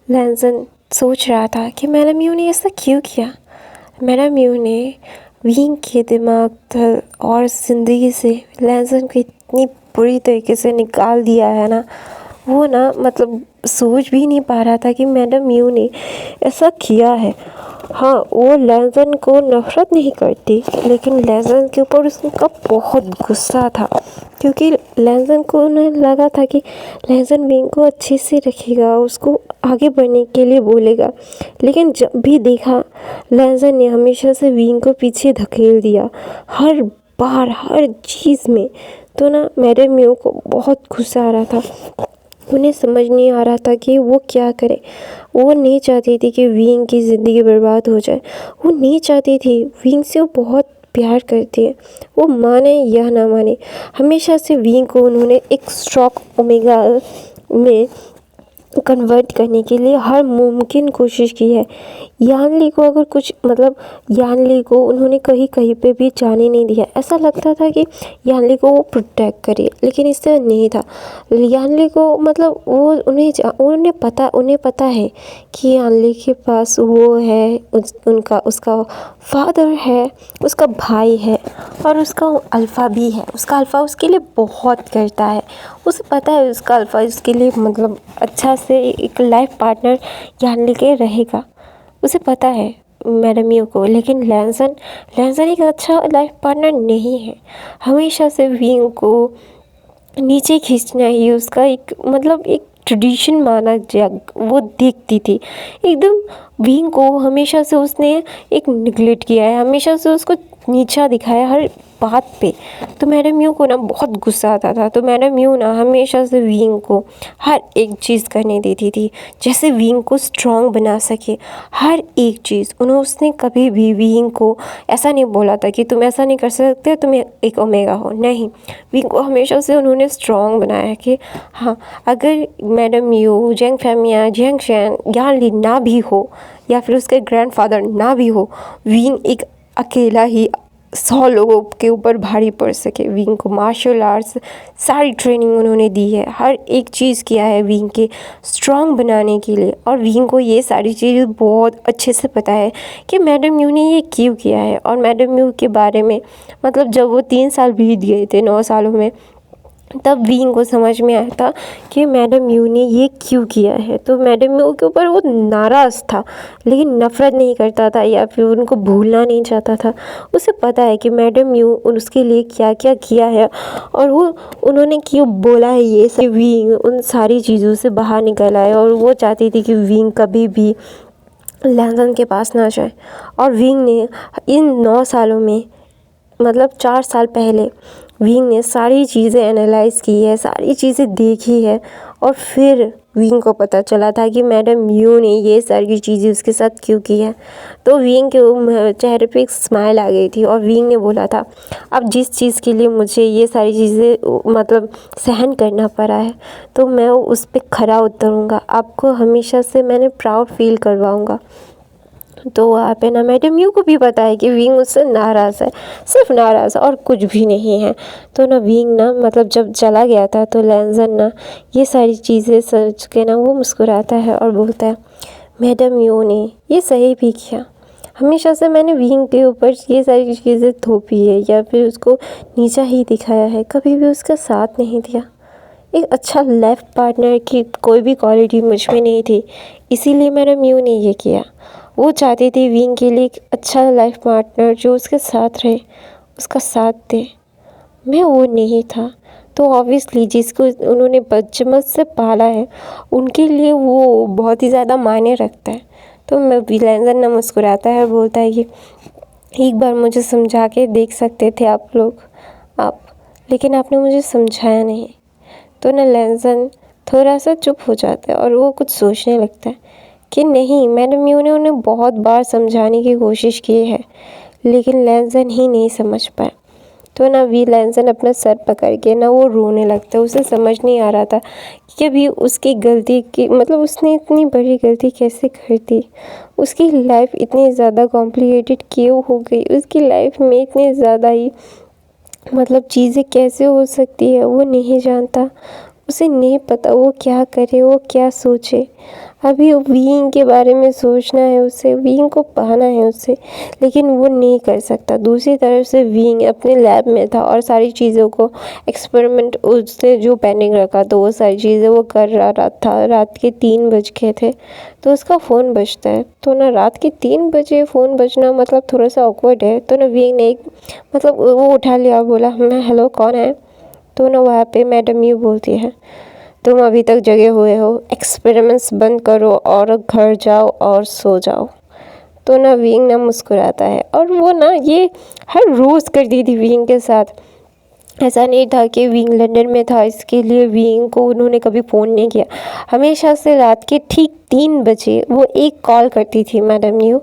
लैंसन सोच रहा था कि मैडम यू ने ऐसा क्यों किया। मैडम यू ने विंग के दिमाग और ज़िंदगी से लैंसन को इतनी बुरी तरीके से निकाल दिया है ना, वो ना मतलब सोच भी नहीं पा रहा था कि मैडम यू ने ऐसा किया है। हाँ, वो लैंसन को नफ़रत नहीं करती, लेकिन लैंसन के ऊपर उसका बहुत गुस्सा था, क्योंकि लैंसन को उन्हें लगा था कि लैंसन विंग को अच्छे से रखेगा, उसको आगे बढ़ने के लिए बोलेगा। लेकिन जब भी देखा, लैंसन ने हमेशा से विंग को पीछे धकेल दिया, हर बार हर चीज़ में। तो ना मैडम यू को बहुत गुस्सा आ रहा था। उन्हें समझ नहीं आ रहा था कि वो क्या करे। वो नहीं चाहती थी कि विंग की ज़िंदगी बर्बाद हो जाए। वो नहीं चाहती थी, विंग से वो बहुत प्यार करती है। वो माने या ना माने, हमेशा से विंग को उन्होंने एक स्ट्रॉक ओमेगा में कन्वर्ट करने के लिए हर मुमकिन कोशिश की है। यानली को अगर कुछ मतलब यानली को उन्होंने कहीं कहीं पे भी जाने नहीं दिया। ऐसा लगता था कि यानली को वो प्रोटेक्ट करे, लेकिन इससे नहीं था। यानली को मतलब वो उन्हें पता है कि यानली के पास वो है, उसका फादर है, उसका भाई है और उसका अल्फ़ा भी है। उसका अल्फ़ा उसके लिए बहुत करता है। उसे पता है उसका अल्फ़ा उसके लिए मतलब अच्छा से एक लाइफ पार्टनर यानली के रहेगा। उसे पता है मैडम यू को। लेकिन लैंसन एक अच्छा लाइफ पार्टनर नहीं है। हमेशा से विंग को नीचे खींचना ही उसका एक मतलब एक ट्रेडिशन माना वो देखती थी। एकदम विंग को हमेशा से उसने एक निगलेक्ट किया है, हमेशा से उसको नीचा दिखाया हर बात पे। तो मैडम यू को ना बहुत गुस्सा आता था। तो मैडम यू ना हमेशा से विंग को हर एक चीज़ करने देती थी, जैसे विंग को स्ट्रॉन्ग बना सके। हर एक चीज़ उसने कभी भी विंग को ऐसा नहीं बोला था कि तुम ऐसा नहीं कर सकते, तुम एक ओमेगा हो। नहीं, विंग को हमेशा से उन्होंने स्ट्रॉन्ग बनाया कि हाँ, अगर madam Yu, Jiang Femia, Jiang Shan, Yanli ना भी हो या फिर उसके ग्रैंडफादर ना भी हो, विंग एक अकेला ही 100 लोगों के ऊपर भारी पड़ सके। विंग को मार्शल आर्ट्स सारी ट्रेनिंग उन्होंने दी है, हर एक चीज़ किया है विंग के स्ट्रॉन्ग बनाने के लिए। और विंग को ये सारी चीज़ें बहुत अच्छे से पता है कि मैडम यू ने ये क्यों किया है। और मैडम यू के बारे में मतलब जब वो 3 साल बीत गए थे 9 सालों में, तब विंग को समझ में आया था कि मैडम यू ने ये क्यों किया है। तो मैडम यू के ऊपर वो नाराज़ था, लेकिन नफ़रत नहीं करता था या फिर उनको भूलना नहीं चाहता था। उसे पता है कि मैडम यू उसके लिए क्या क्या किया है और वो उन्होंने क्यों बोला है ये सब। विंग उन सारी चीज़ों से बाहर निकल आए और वो चाहती थी कि विंग कभी भी लैंसन के पास ना जाए। और विंग ने इन 9 सालों में मतलब 4 साल पहले विंग ने सारी चीज़ें एनालाइज़ की है, सारी चीज़ें देखी है। और फिर विंग को पता चला था कि मैडम यू ने ये सारी चीज़ें उसके साथ क्यों की है। तो विंग के चेहरे पे एक स्माइल आ गई थी और विंग ने बोला था, अब जिस चीज़ के लिए मुझे ये सारी चीज़ें मतलब सहन करना पड़ा है, तो मैं उस पर खरा उतरूँगा। आपको हमेशा से मैंने प्राउड फील करवाऊँगा। तो वहाँ पे ना मैडम यू को भी पता है कि विंग उससे नाराज़ है, सिर्फ नाराज़ और कुछ भी नहीं है। तो ना विंग ना मतलब जब चला गया था, तो लैंसन ना ये सारी चीज़ें सोच के ना वो मुस्कुराता है और बोलता है, मैडम यू ने ये सही भी किया। हमेशा से मैंने विंग के ऊपर ये सारी चीज़ें थोपी है या फिर उसको नीचा ही दिखाया है, कभी भी उसका साथ नहीं दिया। एक अच्छा लाइफ पार्टनर की कोई भी क्वालिटी मुझ में नहीं थी, इसीलिए मैडम यू ने ये किया। वो चाहती थी विंग के लिए एक अच्छा लाइफ पार्टनर जो उसके साथ रहे, उसका साथ दे। मैं वो नहीं था। तो ऑब्वियसली जिसको उन्होंने बचपन से पाला है, उनके लिए वो बहुत ही ज़्यादा मायने रखता है। तो मैं लैंसन ना मुस्कुराता है और बोलता है कि एक बार मुझे समझा के देख सकते थे आप लोग, लेकिन आपने मुझे समझाया नहीं। तो ना लैंसन थोड़ा सा चुप हो जाता है और वो कुछ सोचने लगता है कि नहीं, मैडम यू ने उन्हें बहुत बार समझाने की कोशिश की है, लेकिन लैंसन ही नहीं समझ पाया। तो ना लैंसन अपना सर पकड़ के ना वो रोने लगता है। उसे समझ नहीं आ रहा था कि अभी उसकी गलती की मतलब उसने इतनी बड़ी गलती कैसे कर दी। उसकी लाइफ इतनी ज़्यादा कॉम्प्लिकेटेड क्यों हो गई, उसकी लाइफ में इतनी ज़्यादा ही मतलब चीज़ें कैसे हो सकती है वो नहीं जानता। उसे नहीं पता वो क्या करे, वो क्या सोचे। अभी विंग के बारे में सोचना है उसे, विंग को पाना है उसे, लेकिन वो नहीं कर सकता। दूसरी तरफ से विंग अपने लैब में था और सारी चीज़ों को एक्सपेरिमेंट उसने जो पेंडिंग रखा तो वो सारी चीज़ें वो कर रहा था। रात के 3 बज गए थे तो उसका फ़ोन बजता है। तो ना रात के 3 बजे फ़ोन बजना मतलब थोड़ा सा ऑकवर्ड है। तो ना विंग ने एक मतलब वो उठा लिया और बोला मैं हेलो कौन है। तो ना वहाँ पे मैडम यू बोलती है तुम अभी तक जगे हुए हो, एक्सपेरिमेंट्स बंद करो और घर जाओ और सो जाओ। तो ना विंग ना मुस्कुराता है और वो ना ये हर रोज़ करती थी विंग के साथ। ऐसा नहीं था कि विंग लंदन में था इसके लिए विंग को उन्होंने कभी फ़ोन नहीं किया। हमेशा से रात के ठीक 3 बजे वो एक कॉल करती थी मैडम यू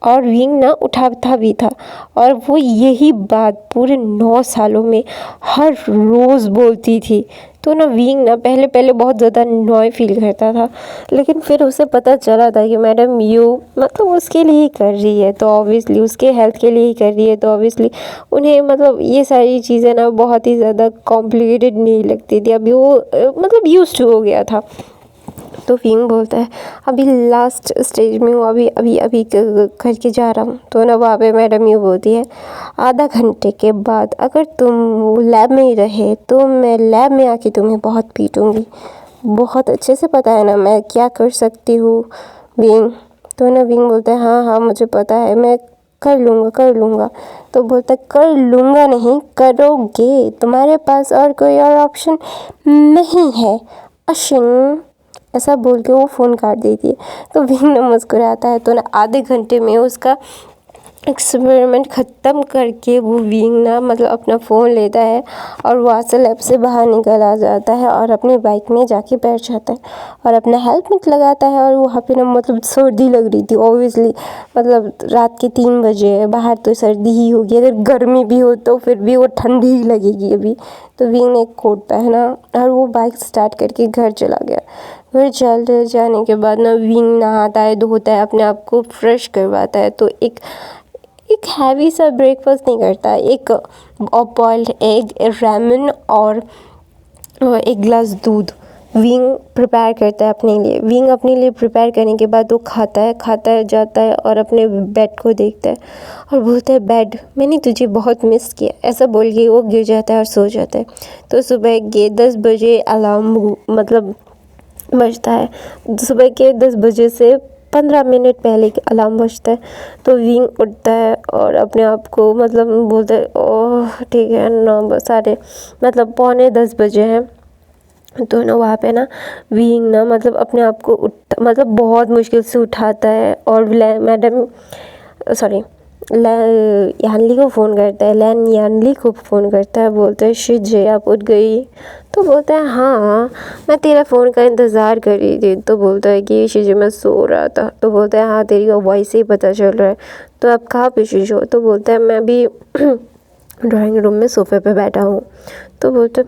और विंग ना उठाता भी था। और वो यही बात पूरे 9 सालों में हर रोज़ बोलती थी। तो ना विंग ना पहले पहले बहुत ज़्यादा नॉय फील करता था, लेकिन फिर उसे पता चला था कि मैडम यू मतलब उसके लिए ही कर रही है, तो ऑब्वियसली उसके हेल्थ के लिए ही कर रही है, तो ऑब्वियसली उन्हें मतलब ये सारी चीज़ें ना बहुत ही ज़्यादा कॉम्प्लिकेटेड नहीं लगती थी। अभी वो मतलब यूज्ड टू हो गया था। तो विंग बोलता है अभी लास्ट स्टेज में हूँ, अभी अभी अभी करके जा रहा हूँ। तो ना वहाँ पे मैडम यू बोलती है आधा घंटे के बाद अगर तुम लैब में ही रहे तो मैं लैब में आके तुम्हें बहुत पीटूँगी। बहुत अच्छे से पता है ना मैं क्या कर सकती हूँ विंग। तो ना विंग बोलता है हाँ हाँ मुझे पता है, मैं कर लूँगा। तो बोलता है कर लूँगा नहीं करोगे, तुम्हारे पास और कोई और ऑप्शन नहीं है अशिन। ऐसा बोल के वो फ़ोन काट देती है। तो विंग ना मुस्कुराता है। तो ना आधे घंटे में उसका एक्सपेरिमेंट ख़त्म करके वो विंग ना मतलब अपना फ़ोन लेता है और वहाँ से लैब से बाहर निकल आ जाता है और अपनी बाइक में जाके बैठ जाता है और अपना हेलमेट लगाता है। और वहाँ पे ना मतलब सर्दी लग रही थी ऑब्वियसली, मतलब रात के 3 बजे है, बाहर तो सर्दी ही होगी, अगर गर्मी भी हो तो फिर भी वो ठंडी ही लगेगी अभी। तो विंग ने एक कोट पहना और वो बाइक स्टार्ट करके घर चला गया। घर चल जाने के बाद ना विंग नहाता है, धोता है, अपने आप को फ्रेश करवाता है। तो एक हैवी सा ब्रेकफास्ट नहीं करता, एक बॉइल्ड एग, रामेन और एक गिलास दूध विंग प्रिपेयर करता है अपने लिए। विंग अपने लिए प्रिपेयर करने के बाद वो खाता है जाता है और अपने बेड को देखता है और बोलता है बेड मैंने तुझे बहुत मिस किया। ऐसा बोल के वो गिर जाता है और सो जाता है। तो सुबह के 10 बजे अलार्म मतलब बजता है। सुबह के 10 बजे से 15 मिनट पहले अलार्म बजता है। तो विंग उठता है और अपने आप को मतलब बोलता है ओह ठीक है 9 साढ़े मतलब पौने 10 बजे हैं। तो ना वहाँ पे ना विंग ना मतलब अपने आप को मतलब बहुत मुश्किल से उठाता है और मैडम सॉरी यानली को फ़ोन करता है, यानली को फ़ोन करता है, बोलता है शिजे आप उठ गई। तो बोलता है हाँ मैं तेरा फ़ोन का इंतज़ार कर रही थी। तो बोलता है कि शिजे मैं सो रहा था। तो बोलता है हाँ तेरी वॉइस से ही पता चल रहा है। तो आप कहाँ पे शिजो। तो बोलता है मैं भी ड्राइंग रूम में सोफ़े पे बैठा हूँ। तो बोलते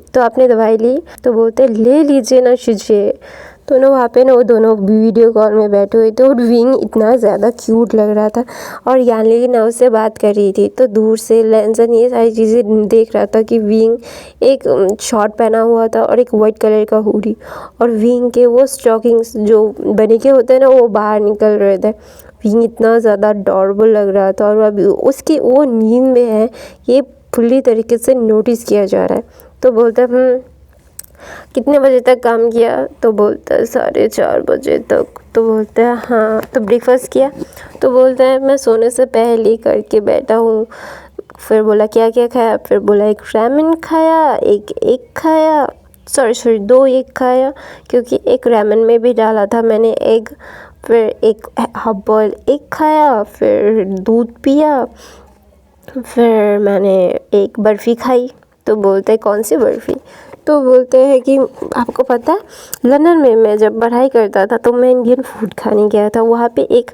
तो आपने दवाई ली। तो बोलते ले लीजिए ना शिजे। तो ना वहाँ पे ना वो दोनों वीडियो कॉल में बैठे हुए थे और विंग इतना ज़्यादा क्यूट लग रहा था और यानली ना उससे बात कर रही थी। तो दूर से लेंसन ये सारी चीज़ें देख रहा था कि विंग एक शॉर्ट पहना हुआ था और एक वाइट कलर का हुडी और विंग के वो स्टॉकिंग्स जो बने के होते हैं ना वो बाहर निकल रहे थे। विंग इतना ज़्यादा अडॉरेबल लग रहा था और अभी उसकी वो नींद में है ये फुल्ली तरीके से नोटिस किया जा रहा है। तो बोलता है कितने बजे तक काम किया। तो बोलता है 4:30 बजे तक। तो बोलता है हाँ तो ब्रेकफास्ट किया। तो बोलता है मैं सोने से पहले ही करके बैठा हूँ। फिर बोला क्या क्या खाया। फिर बोला एक रामेन खाया, एक एग खाया, सॉरी 2 एग खाया क्योंकि एक रामेन में भी डाला था मैंने एग। फिर एक हाफ बॉयल एग खाया, फिर दूध पिया, फिर मैंने एक बर्फ़ी खाई। तो बोलते हैं कौन सी बर्फ़ी। तो बोलते हैं कि आपको पता है लंदन में मैं जब पढ़ाई करता था तो मैं इंडियन फूड खाने गया था, वहाँ पे एक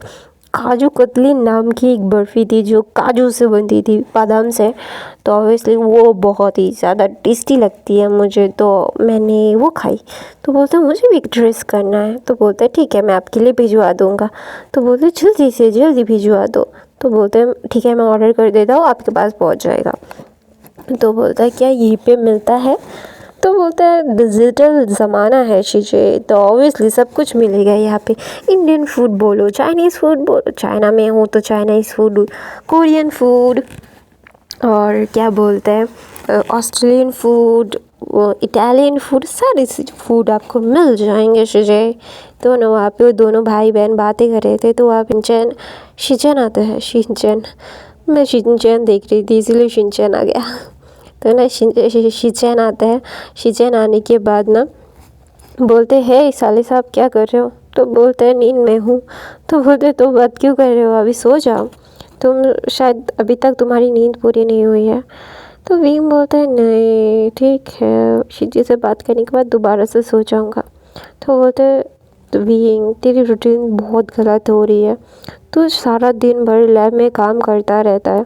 काजू कतली नाम की एक बर्फ़ी थी जो काजू से बनती थी, बादाम से। तो ऑब्वियसली वो बहुत ही ज़्यादा टेस्टी लगती है मुझे, तो मैंने वो खाई। तो बोलते हैं मुझे भी एक ड्रेस करना है। तो बोलते हैं ठीक है मैं आपके लिए भिजवा दूँगा। तो बोलते जल्दी से जल्दी भिजवा दो। तो बोलते हैं ठीक है मैं ऑर्डर कर देता हूँ आपके पास पहुँच जाएगा। तो बोलता है क्या यहीं पे मिलता है। तो बोलता है डिजिटल ज़माना है शीजे, तो ऑब्वियसली सब कुछ मिलेगा यहाँ पे। इंडियन फूड बोलो, चाइनीज़ फूड बोलो, चाइना में हूँ तो चाइनीज़ फूड, कोरियन फूड, और क्या बोलते हैं ऑस्ट्रेलियन फूड, इटालियन फूड, सारे फूड आपको मिल जाएंगे शीजे। तो ना वहाँ पे वो दोनों भाई बहन बातें कर रहे थे, तो वहाँ शिनचैन शिनचैन आता है, शिनचैन, मैं शिनचैन देख रही थी इसीलिए शिनचैन आ गया। तो ना शिनचैन आता है। शिनचैन आने के बाद ना बोलते हैं साले साहब क्या कर रहे हो? तो बोलते हैं नींद में हूँ। तो बोलते तो बात क्यों कर रहे हो, अभी सो जाओ, तुम शायद अभी तक तुम्हारी नींद पूरी नहीं हुई है। तो विंग बोलता है नहीं ठीक है, शिजी से बात करने के बाद दोबारा से सो जाऊँगा। तो बोलते हैं तो विंग तेरी रूटीन बहुत गलत हो रही है, तू सारा दिन भर लैब में काम करता रहता है।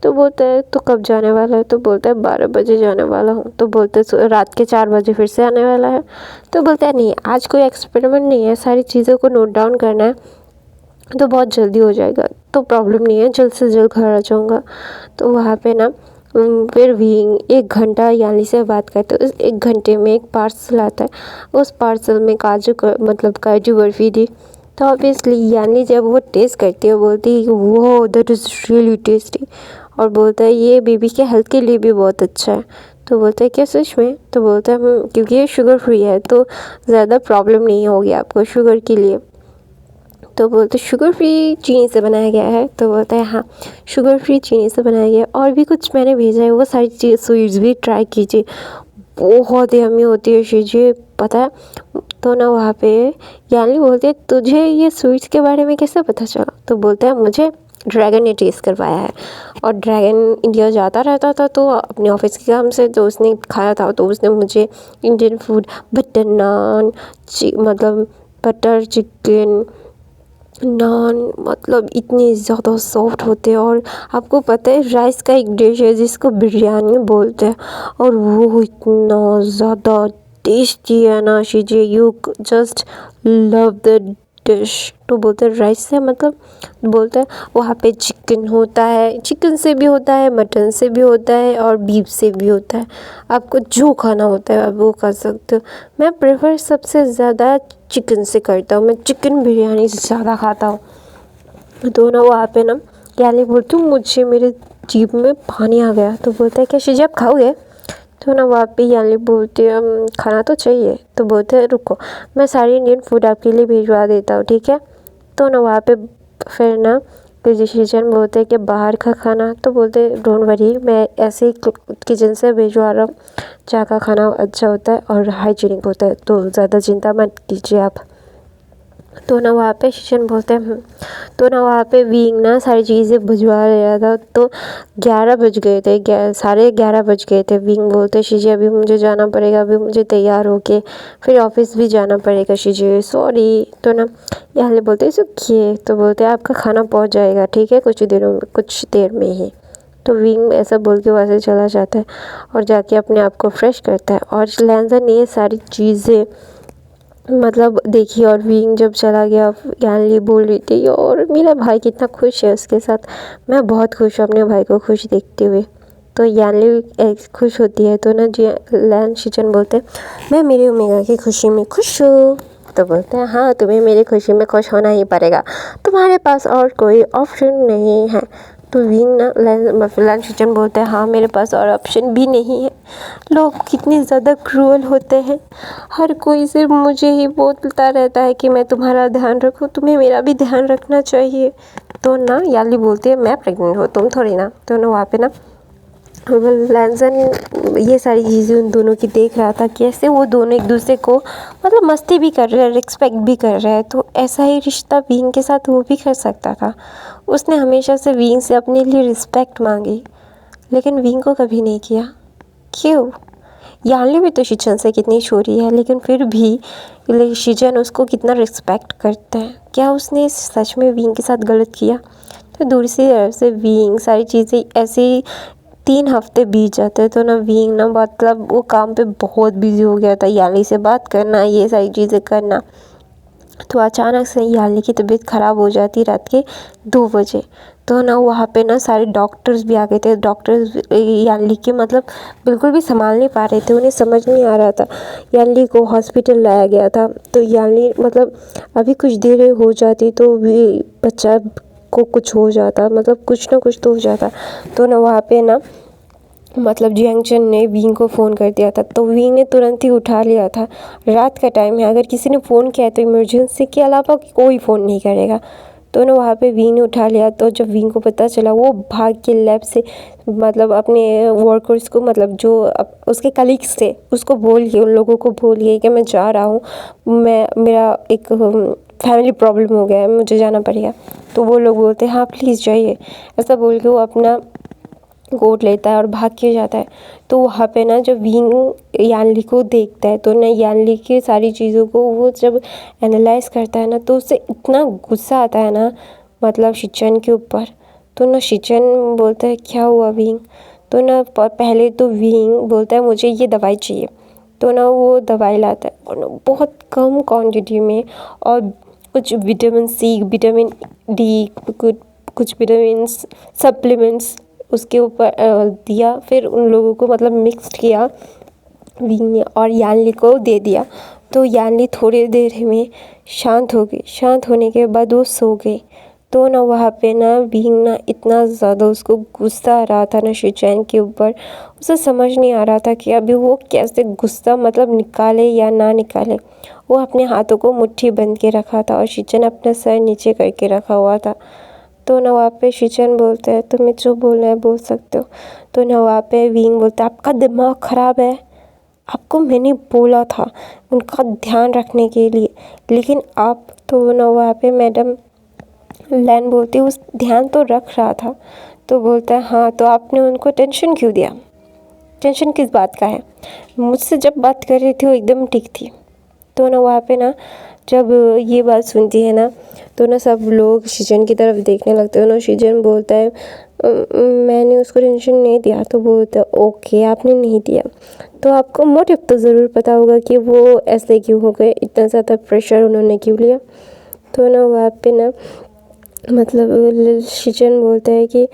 तो बोलता है तो कब जाने वाला है? तो बोलता है 12 बजे जाने वाला हूँ। तो बोलते रात के 4 बजे फिर से आने वाला है। तो बोलता है नहीं आज कोई एक्सपेरिमेंट नहीं है, सारी चीज़ों को नोट डाउन करना है, तो बहुत जल्दी हो जाएगा, तो प्रॉब्लम नहीं है, जल्द से जल्द घर आ जाऊँगा। तो वहाँ पे ना फिर भी 1 घंटा यानी से बात करते हैं। उस 1 घंटे में एक पार्सल आता है, उस पार्सल में मतलब काजू बर्फ़ी थी। तो ऑब्वियसली यानी जब वो टेस्ट करती है बोलती है वो दैट इज़ रियली टेस्टी, और बोलता है ये बेबी के हेल्थ के लिए भी बहुत अच्छा है। तो बोलता है क्या सच में? तो बोलता है क्योंकि ये शुगर फ्री है तो ज़्यादा प्रॉब्लम नहीं होगी आपको शुगर के लिए। तो बोलते शुगर फ्री चीनी से बनाया गया है। तो बोलता है हाँ शुगर फ्री चीनी से बनाया गया है, और भी कुछ मैंने भेजा है, वो सारी चीज़ स्वीट्स भी ट्राई कीजिए, बहुत यम्मी होती है शीजिए, पता है। तो ना वहाँ पे यानी बोलते हैं तुझे ये स्वीट्स के बारे में कैसे पता चला? तो बोलता है मुझे ड्रैगन ने टेस्ट करवाया है, और ड्रैगन इंडिया जाता रहता था तो अपने ऑफिस के काम से तो उसने खाया था, तो उसने मुझे इंडियन फूड बटर नान मतलब बटर चिकन नान मतलब इतने ज़्यादा सॉफ्ट होते हैं, और आपको पता है राइस का एक डिश है जिसको बिरयानी बोलते हैं, और वो इतना ज़्यादा टेस्टी है ना शीजिए, you just love the dish. तो बोलते हैं राइस से मतलब बोलते हैं वहाँ पे चिकन होता है, चिकन से भी होता है, मटन से भी होता है, और बीफ से भी होता है, आपको जो खाना होता है आप वो खा सकते हो। मैं प्रेफर सबसे ज़्यादा चिकन से करता हूँ, मैं चिकन बिरयानी ज़्यादा खाता हूँ। तो ना वहाँ पे ना यानी बोलती हूँ मुझे मेरे जीभ में पानी आ गया। तो बोलता है क्या शीजी आप खाओगे? तो ना वहाँ पे यानी बोलते हैं खाना तो चाहिए। तो बोलते हैं रुको मैं सारी इंडियन फूड आपके लिए भिजवा देता हूँ, ठीक है। तो ना वहाँ पे फिर ना डिसीजन बोलते हैं कि बाहर का खाना, तो बोलते डोंट वरी मैं ऐसे ही किचन से भिजवा रहा हूँ, जहाँ का खाना अच्छा होता है और हाइजीनिक होता है, तो ज़्यादा चिंता मत कीजिए आप। तो ना वहाँ पे शिशन बोलते हैं तो ना वहाँ पे विंग ना सारी चीज़ें भिजवा रहा था। तो 11 बज गए थे, 11:30 बज गए थे। विंग बोलते शीजी अभी मुझे जाना पड़ेगा, अभी मुझे तैयार होके फिर ऑफिस भी जाना पड़ेगा शीजी सॉरी। तो ना यहाँ बोलते सुखिए। तो बोलते आपका खाना पहुँच जाएगा, ठीक है, कुछ देर में ही। तो विंग ऐसा बोल के वहाँ से चला जाता है और जाके अपने आप को फ्रेश करता है। और लैंजर ने ये सारी चीज़ें मतलब देखी, और विंग जब चला गया यानली बोल रही थी और मेरा भाई कितना खुश है उसके साथ, मैं बहुत खुश हूँ अपने भाई को खुश देखते हुए। तो यानली खुश होती है। तो ना जी लैन शिचन बोलते हैं मैं मेरी ओमेगा की खुशी में खुश हूँ। तो बोलते हैं हाँ तुम्हें मेरी खुशी में खुश होना ही पड़ेगा, तुम्हारे पास और कोई ऑप्शन नहीं है। तो विंग ना लैन शिचन बोलते हैं हाँ मेरे पास और ऑप्शन भी नहीं है। लोग कितने ज़्यादा क्रूअल होते हैं, हर कोई सिर्फ मुझे ही बोलता रहता है कि मैं तुम्हारा ध्यान रखूं, तुम्हें मेरा भी ध्यान रखना चाहिए। तो ना याली बोलती है मैं प्रेग्नेंट हूँ तुम थोड़ी ना। तो ना वहाँ पे ना लैंसन ये सारी चीज़ें उन दोनों की देख रहा था, कैसे वो दोनों एक दूसरे को मतलब मस्ती भी कर रहे हैं, रिस्पेक्ट भी कर रहे हैं। तो ऐसा ही रिश्ता विंग के साथ वो भी कर सकता था। उसने हमेशा से विंग से अपने लिए रिस्पेक्ट मांगी, लेकिन विंग को कभी नहीं किया। क्यों? यानली भी तो शिचन से कितनी छोरी है, लेकिन फिर भी शिचन उसको कितना रिस्पेक्ट करता है। क्या उसने सच में विंग के साथ गलत किया? तो दूसरी तरफ से विंग सारी चीज़ें ऐसे ही 3 हफ्ते बीत जाते। तो ना विंग ना मतलब वो काम पे बहुत बिजी हो गया था, यानली से बात करना, ये सारी चीज़ें करना। तो अचानक से याली की तबीयत ख़राब हो जाती रात के 2 बजे। तो ना वहाँ पे ना सारे डॉक्टर्स भी आ गए थे। डॉक्टर्स याली के मतलब बिल्कुल भी संभाल नहीं पा रहे थे, उन्हें समझ नहीं आ रहा था। याली को हॉस्पिटल लाया गया था। तो याली मतलब अभी कुछ देर हो जाती तो भी बच्चा को कुछ हो जाता, मतलब कुछ ना कुछ तो हो जाता। तो ना वहाँ पे ना मतलब जियांगचन ने विंग को फ़ोन कर दिया था। तो विंग ने तुरंत ही उठा लिया था। रात का टाइम है, अगर किसी ने फ़ोन किया है तो इमरजेंसी के अलावा कोई फ़ोन नहीं करेगा। तो ना वहाँ पे विंग ने उठा लिया। तो जब विंग को पता चला, वो भाग के लैब से मतलब अपने वर्कर्स को, मतलब जो उसके कलीग्स थे उसको बोल के, उन लोगों को बोल के कि मैं जा रहा हूँ, मेरा एक फैमिली प्रॉब्लम हो गया है, मुझे जाना पड़ेगा। तो वो लोग बोलते हैं हाँ प्लीज़ जाइए। ऐसा बोल के वो अपना कोट लेता है और भाग के जाता है। तो वहाँ पे ना जब विंग यानली को देखता है तो ना यानली की सारी चीज़ों को वो जब एनालाइज करता है ना, तो उससे इतना गुस्सा आता है ना, मतलब शिचन के ऊपर। तो ना शिचन बोलता है क्या हुआ विंग? तो ना पहले तो विंग बोलता है मुझे ये दवाई चाहिए। तो ना वो दवाई लाता है और ना बहुत कम क्वांटिटी में, और कुछ विटामिन सी, विटामिन डी, कुछ विटामिन सप्लीमेंट्स उसके ऊपर दिया। फिर उन लोगों को मतलब मिक्स्ड किया विंग ने और यानली को दे दिया। तो यानली थोड़ी देर में शांत हो गई। शांत होने के बाद वो सो गई। तो ना वहाँ पे ना विंग ना इतना ज़्यादा उसको गुस्सा आ रहा था ना शिचैन के ऊपर, उसे समझ नहीं आ रहा था कि अभी वो कैसे गुस्सा मतलब निकाले या ना निकाले। वो अपने हाथों को मुट्ठी बंद के रखा था और शिचैन अपना सर नीचे करके रखा हुआ था। तो ना वहाँ पे शिचैन बोलते हैं तुम्हें जो बोलना है बोल सकते हो। तो ना वहाँ पे विंग बोलता है आपका दिमाग ख़राब है, आपको मैंने बोला था उनका ध्यान रखने के लिए, लेकिन आप। तो ना वहाँ पे मैडम लैन बोलती है उस ध्यान तो रख रहा था। तो बोलता है हाँ तो आपने उनको टेंशन क्यों दिया? टेंशन किस बात का है? मुझसे जब बात कर रही थी वो एकदम ठीक थी। तो ना वहाँ पे ना जब ये बात सुनती है ना, तो ना सब लोग शिजन की तरफ देखने लगते हैं ना। शिजन बोलता है मैंने उसको टेंशन नहीं दिया। तो बोलता है ओके आपने नहीं दिया, तो आपको मोटिव तो ज़रूर पता होगा कि वो ऐसे क्यों हो गए, इतना ज़्यादा प्रेशर उन्होंने क्यों लिया। तो ना वहाँ पे ना मतलब शिजन बोलता है कि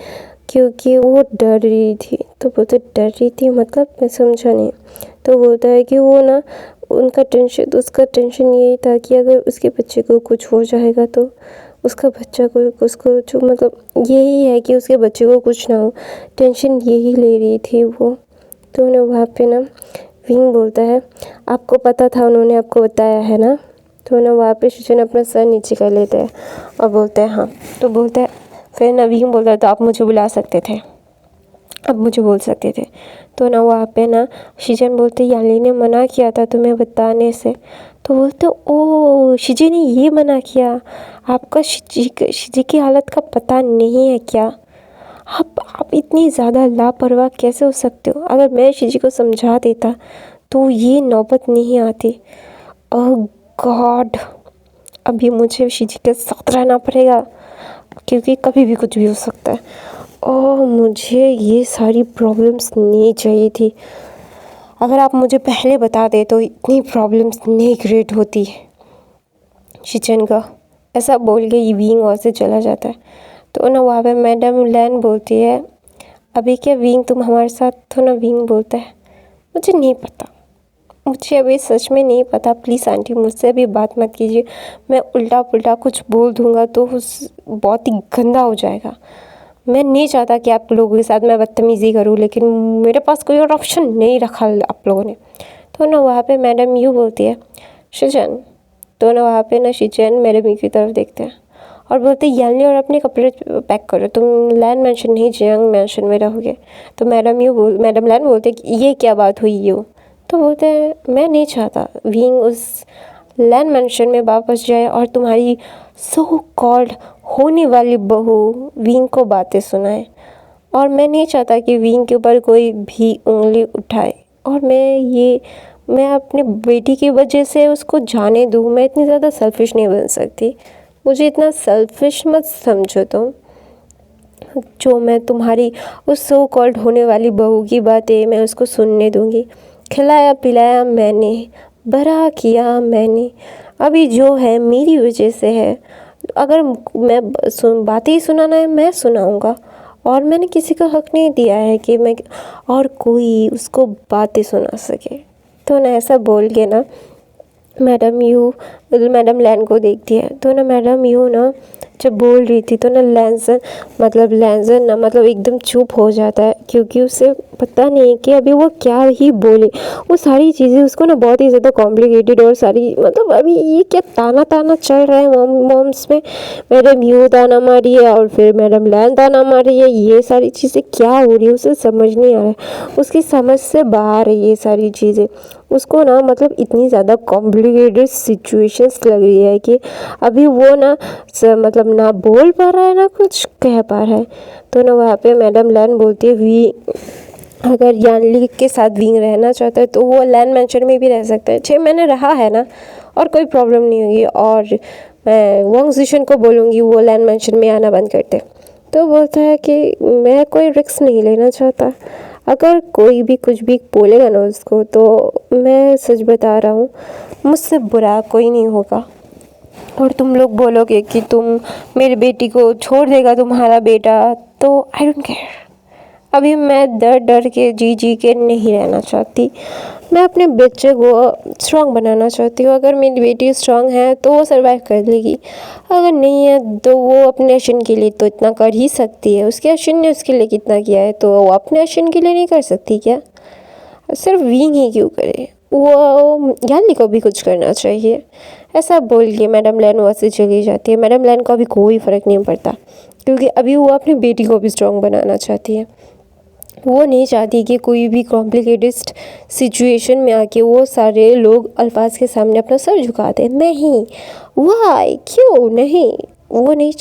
क्योंकि वो डर रही थी। तो बोलते डर रही थी मतलब मैं समझा नहीं। तो बोलता है कि वो ना उसका टेंशन यही था कि अगर उसके बच्चे को कुछ हो जाएगा तो उसका बच्चा को उसको जो मतलब यही है कि उसके बच्चे को कुछ ना हो, टेंशन यही ले रही थी वो। तो ना वहाँ पे ना विंग बोलता है आपको पता था, उन्होंने आपको बताया है ना? तो ना वहाँ पे शिजन अपना सर नीचे कर लेते हैं और बोलते हैं हाँ। तो बोलते हैं फिर ना विंग बोलता है तो आप मुझे बुला सकते थे, अब मुझे बोल सकते थे। तो ना वहाँ पे ना शिजन बोलते याली ने मना किया था तुम्हें बताने से। तो बोलते ओ शिजी ने ये मना किया, आपका शिजी की हालत का पता नहीं है क्या? आप इतनी ज़्यादा लापरवाह कैसे हो सकते हो? अगर मैं शिजी को समझा देता तो ये नौबत नहीं आती। ओह गॉड, अभी मुझे शिजी के साथ रहना पड़ेगा क्योंकि कभी भी कुछ भी हो सकता है। ओह मुझे ये सारी प्रॉब्लम्स नहीं चाहिए थी। अगर आप मुझे पहले बता दे तो इतनी प्रॉब्लम्स नहीं क्रिएट होती। शिचन का ऐसा बोल के विंग वहाँ से चला जाता है। तो ना वहाँ पे मैडम लैन बोलती है अभी क्या विंग तुम हमारे साथ? तो ना विंग बोलता है मुझे नहीं पता, मुझे अभी सच में नहीं पता, प्लीज़ आंटी मुझसे अभी बात मत कीजिए। मैं उल्टा पुल्टा कुछ बोल दूँगा तो बहुत ही गंदा हो जाएगा। मैं नहीं चाहता कि आप लोगों के साथ मैं बदतमीज़ी करूँ, लेकिन मेरे पास कोई और ऑप्शन नहीं रखा आप लोगों ने। तो ना वहाँ पे मैडम यूँ बोलती है शिजन। तो ना वहाँ पे ना शिजन मैडम की तरफ देखते हैं और बोलते यानी और अपने कपड़े पैक करो, तुम लैन मेंशन नहीं जियांग मेंशन में रहोगे। तो मैडम लैन बोलते कि ये क्या बात हुई यूँ? तो बोलते हैं मैं नहीं चाहता विंग उस लैन मेंशन में वापस जाए और तुम्हारी सो कॉल्ड होने वाली बहू विंग को बातें सुनाए, और मैं नहीं चाहता कि विंग के ऊपर कोई भी उंगली उठाए, और मैं अपने बेटी की वजह से उसको जाने दूँ। मैं इतनी ज़्यादा सेल्फिश नहीं बन सकती, मुझे इतना सेल्फिश मत समझो तुम, जो मैं तुम्हारी उस सो कॉल्ड होने वाली बहू की बातें मैं उसको सुनने दूँगी। खिलाया पिलाया मैंने, बड़ा किया मैंने, अभी जो है मेरी वजह से है। अगर मैं बातें ही सुनाना है मैं सुनाऊँगा, और मैंने किसी को हक नहीं दिया है कि मैं और कोई उसको बातें सुना सके। तो ना ऐसा बोल के ना मैडम लैन को देखती है। तो ना मैडम यू ना जब बोल रही थी तो ना लैंसन ना मतलब एकदम चुप हो जाता है, क्योंकि उसे पता नहीं कि अभी वो क्या ही बोले। वो सारी चीज़ें उसको ना बहुत ही ज़्यादा कॉम्प्लिकेटेड, और सारी मतलब अभी ये क्या ताना ताना चल रहा है मॉम्स में। मैडम यू ताना मारी है और फिर मैडम लैन ताना मारी है। ये सारी चीज़ें क्या हो रही है उसे समझ नहीं आ रहा है, उसकी समझ से बाहर है ये सारी चीज़ें। उसको ना मतलब इतनी ज़्यादा कॉम्प्लिकेटेड सिचुएशंस लग रही है कि अभी वो ना मतलब ना बोल पा रहा है ना कुछ कह पा रहा है। तो ना वहाँ पे मैडम लैन बोलती है वी अगर यानली के साथ विंग रहना चाहता है तो वो लैन मैंशन में भी रह सकता है। 6 महीने रहा है ना, और कोई प्रॉब्लम नहीं होगी। और मैं वंग जिशन को बोलूँगी वो लैन मैंशन में आना बंद करते। तो बोलता है कि मैं कोई रिस्क नहीं लेना चाहता। अगर कोई भी कुछ भी बोलेगा ना उसको, तो मैं सच बता रहा हूँ मुझसे बुरा कोई नहीं होगा। और तुम लोग बोलोगे कि तुम मेरी बेटी को छोड़ देगा तुम्हारा बेटा, तो आई डोंट केयर। अभी मैं डर डर के जी के नहीं रहना चाहती। मैं अपने बच्चे को स्ट्रॉन्ग बनाना चाहती हूँ। अगर मेरी बेटी स्ट्रॉन्ग है तो वो सर्वाइव कर लेगी, अगर नहीं है तो वो अपने एक्शन के लिए तो इतना कर ही सकती है। उसके एक्शन ने उसके लिए कितना किया है, तो वो अपने एक्शन के लिए नहीं कर सकती क्या? सिर्फ विंग ही क्यों करे, वो यानी को भी कुछ करना चाहिए। ऐसा बोल के मैडम लैन वहाँ से चली जाती है। मैडम लैन को अभी कोई फ़र्क नहीं पड़ता, क्योंकि अभी वो अपनी बेटी को भी स्ट्रॉन्ग बनाना चाहती है। वो नहीं चाहती कि कोई भी कॉम्प्लिकेटेड सिचुएशन में आके वो सारे लोग अल्फाज के सामने अपना सर झुका दें। नहीं, वाई, क्यों नहीं? वो नहीं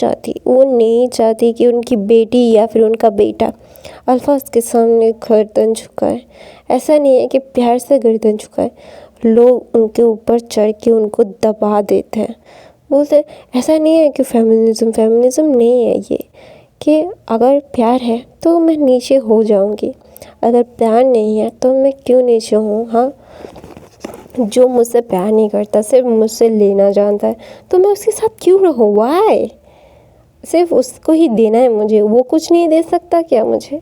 चाहती कि उनकी बेटी या फिर उनका बेटा अल्फाज के सामने गर्दन झुकाए। ऐसा नहीं है कि प्यार से गर्दन झुकाए, लोग उनके ऊपर चढ़ के उनको दबा देते हैं। बोलते ऐसा नहीं है कि फेमिनिज़म नहीं है ये, कि अगर प्यार है तो मैं नीचे हो जाऊंगी, अगर प्यार नहीं है तो मैं क्यों नीचे हूँ? हाँ, जो मुझसे प्यार नहीं करता, सिर्फ मुझसे लेना जानता है, तो मैं उसके साथ क्यों रहूँ? वाई? सिर्फ उसको ही देना है मुझे, वो कुछ नहीं दे सकता क्या मुझे?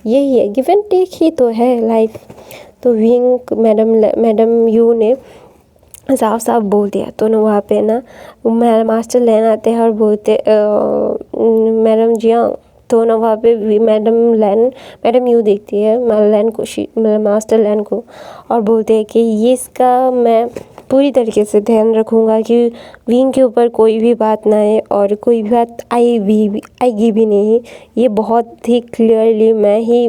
यही है, गिव एंड टेक ही तो है लाइफ। तो विंग मैडम यू ने साफ साफ बोल दिया। तो ना वहाँ पे ना मास्टर लैन आते हैं और बोलते मैडम जियांग। तो ना वहाँ पे मैडम यू देखती है मास्टर लैन को, और बोलते हैं कि ये इसका मैं पूरी तरीके से ध्यान रखूँगा कि विंग के ऊपर कोई भी बात ना आए, और कोई भी बात आएगी भी नहीं। ये बहुत ही क्लियरली मैं ही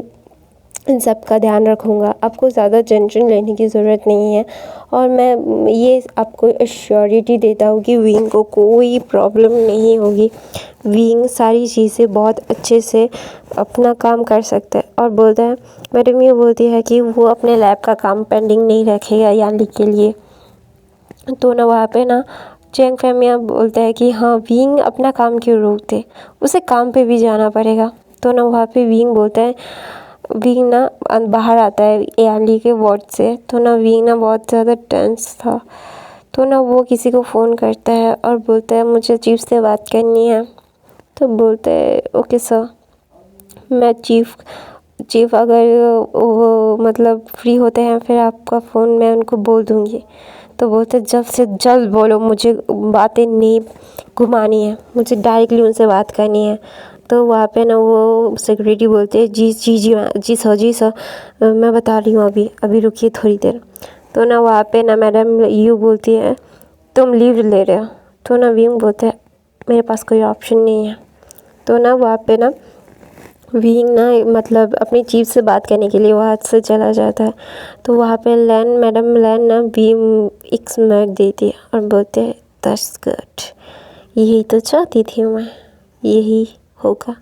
इन सब का ध्यान रखूँगा। आपको ज़्यादा टेंशन लेने की ज़रूरत नहीं है, और मैं ये आपको एश्योरिटी देता हूँ कि विंग को कोई प्रॉब्लम नहीं होगी। विंग सारी चीज़ें बहुत अच्छे से अपना काम कर सकता है। और बोलता है, मैडम ये बोलती है कि वो अपने लैब का काम पेंडिंग नहीं रखेगा यानी के लिए। तो ना वहाँ पे ना चैंग फैमिया बोलता है कि हाँ, विंग अपना काम क्यों रोकते, उसे काम पे भी जाना पड़ेगा। तो ना वहाँ पे विंग बोलता है, विंग ना बाहर आता है एली के वार्ड से। तो ना विंग ना बहुत ज़्यादा टेंस था। तो ना वो किसी को फ़ोन करता है और बोलता है मुझे चीफ से बात करनी है। तो बोलते हैं ओके सर, मैं चीफ अगर वो मतलब फ्री होते हैं फिर आपका फ़ोन मैं उनको बोल दूँगी। तो बोलते जल्द से जल्द बोलो, मुझे बातें नहीं घुमानी है, मुझे डायरेक्टली उनसे बात करनी है। तो वहाँ पे ना वो सेक्रेटरी बोलते हैं जी सर, मैं बता रही हूँ, अभी रुकिए थोड़ी देर। तो ना वहाँ पे ना मैडम यू बोलती है तुम लीव ले रहे हो। तो ना विंग बोलते हैं मेरे पास कोई ऑप्शन नहीं है। तो ना वहाँ पे ना विंग ना मतलब अपनी चीफ से बात करने के लिए वहाँ से चला जाता है। तो वहाँ पे मैडम लैन ना बीम एक स्मैक देती है और बोलते हैं दैट्स गुड, यही तो चाहती थी मैं, यही होगा।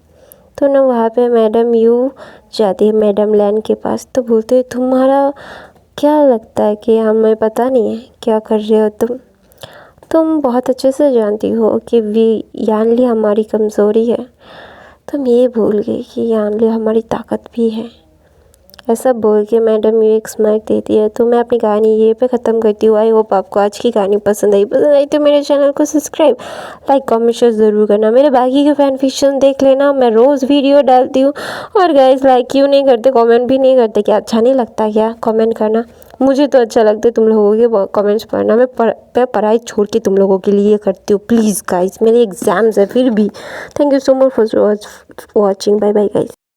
तो ना वहाँ पे मैडम यू जाती है मैडम लैन के पास। तो बोलते हैं तुम्हारा क्या लगता है कि हमें पता नहीं है क्या कर रहे हो तुम बहुत अच्छे से जानती हो कि यानली हमारी कमज़ोरी है, तुम ये भूल गई कि यानली हमारी ताकत भी है। ऐसा बोल के मैडम ये एक स्माइल देती है। तो मैं अपनी कहानी ये पे ख़त्म करती हूँ। आई होप आपको आज की कहानी पसंद आई तो मेरे चैनल को सब्सक्राइब, लाइक, कमेंट, शेयर ज़रूर करना। मेरे बाकी के फैन फिक्शन देख लेना, मैं रोज़ वीडियो डालती हूँ। और गाइस लाइक क्यों नहीं करते, कमेंट भी नहीं करते क्या? अच्छा नहीं लगता क्या कमेंट करना? मुझे तो अच्छा लगता है तुम लोगों के कमेंट्स पढ़ना। मैं पढ़ाई छोड़ के तुम लोगों के लिए करती हूँ। प्लीज़ गाइस, मेरे एग्ज़ाम्स है फिर भी। Thank you so much for watching. Bye bye guys.